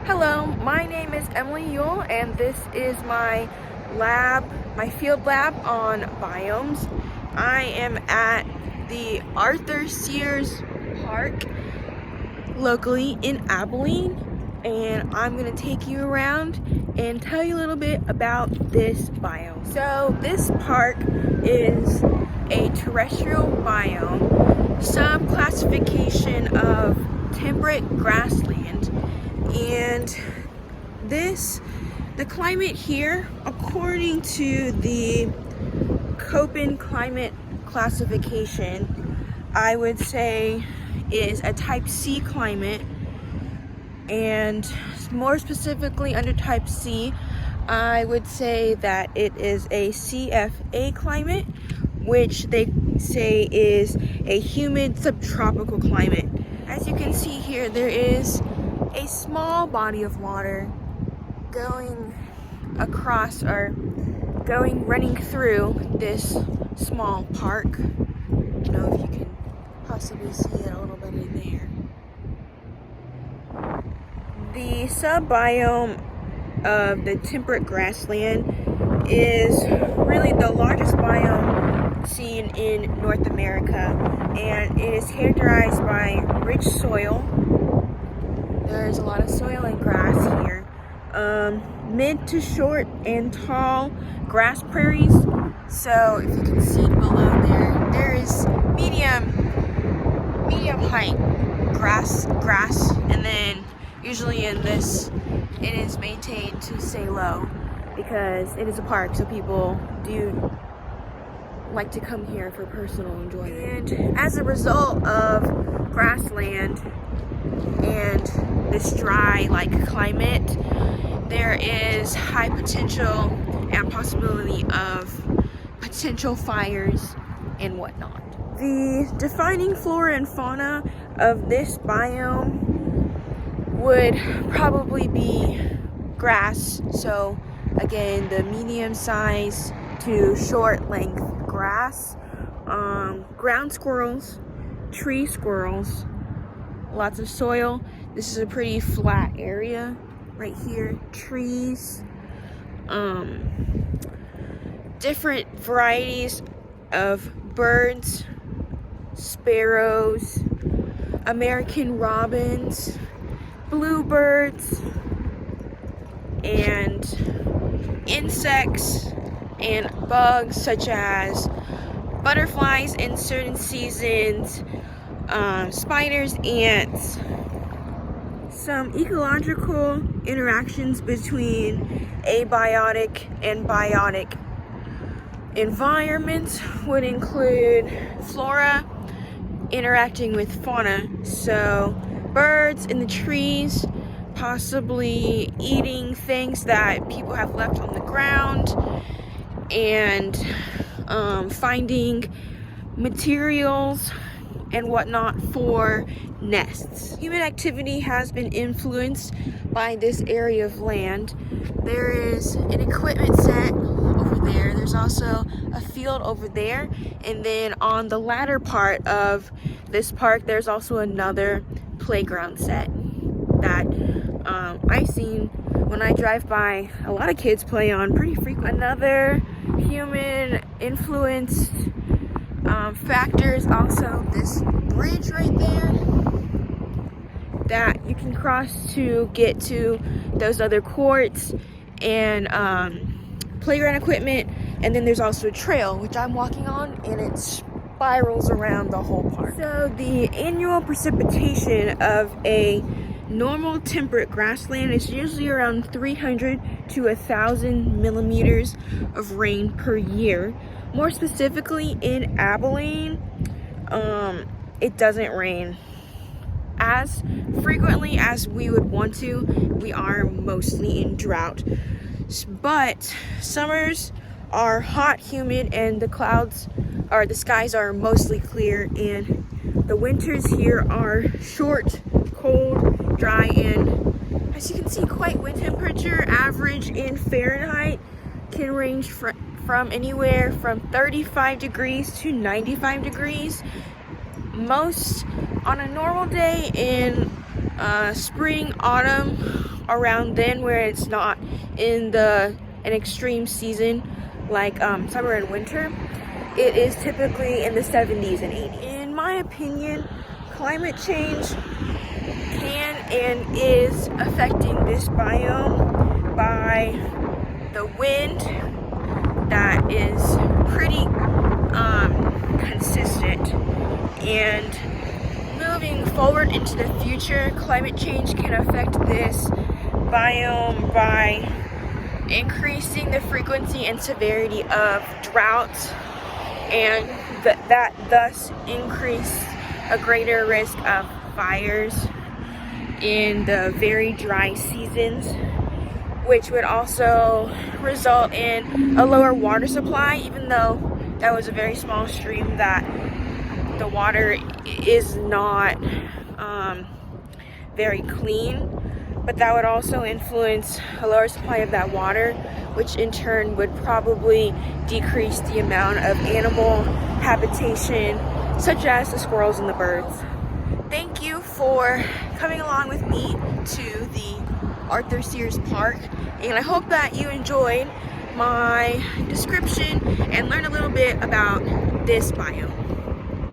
Hello, my name is Emily Yule, and this is my lab, my field lab on biomes. I am at the Arthur Sears Park locally in Abilene, and I'm going to take you around and tell you a little bit about this biome. So this park is a terrestrial biome, sub-classification of temperate grassland, and the climate here, according to the Köppen climate classification, I would say is a type C climate, and more specifically under type C, I would say that it is a CFA climate, which they say is a humid subtropical climate. As you can see here, there is a small body of water going across or running through this small park. I don't know if you can possibly see it a little bit in there. The subbiome of the temperate grassland is really the largest biome seen in North America, and it is characterized by rich soil. There's a lot of soil and grass here. Mid to short and tall grass prairies. So if you can see below there is medium height grass, and then usually in this it is maintained to stay low because it is a park, so people do like to come here for personal enjoyment. And as a result of grassland and this dry climate, there is high potential and possibility of potential fires and whatnot. The defining flora and fauna of this biome would probably be grass. So again, the medium size to short length grass, ground squirrels, tree squirrels, lots of soil. This is a pretty flat area right here. Trees, different varieties of birds, sparrows, American robins, bluebirds, and insects and bugs such as butterflies in certain seasons, spiders, ants. Some ecological interactions between abiotic and biotic environments would include flora interacting with fauna, so birds in the trees possibly eating things that people have left on the ground, and finding materials and whatnot for nests. Human activity has been influenced by this area of land. There is an equipment set over there. There's also a field over there. And then on the latter part of this park, there's also another playground set that I've seen when I drive by. A lot of kids play on pretty frequently. Another human influenced factor is also this bridge right there that you can cross to get to those other courts and playground equipment. And then there's also a trail which I'm walking on, and it spirals around the whole park. So the annual precipitation of a normal temperate grassland is usually around 300 to 1,000 millimeters of rain per year. More specifically in Abilene, it doesn't rain as frequently as we would want to. We are mostly in drought, but summers are hot, humid, and the skies are mostly clear, and the winters here are short, cold, dry, and as you can see, quite wind temperature. Average in Fahrenheit can range from anywhere from 35 degrees to 95 degrees. Most on a normal day in spring, autumn, around then, where it's not in an extreme season like summer and winter. It is typically in the 70s and 80s. In my opinion, climate change can and is affecting this biome by the wind that is pretty consistent, and moving forward into the future, climate change can affect this biome by increasing the frequency and severity of droughts, and that thus increase a greater risk of fires in the very dry seasons, which would also result in a lower water supply, even though that was a very small stream that the water is not very clean. But that would also influence a lower supply of that water, which in turn would probably decrease the amount of animal habitation, such as the squirrels and the birds. Thank you for coming along with me to the Arthur Sears Park, and I hope that you enjoyed my description and learned a little bit about this biome.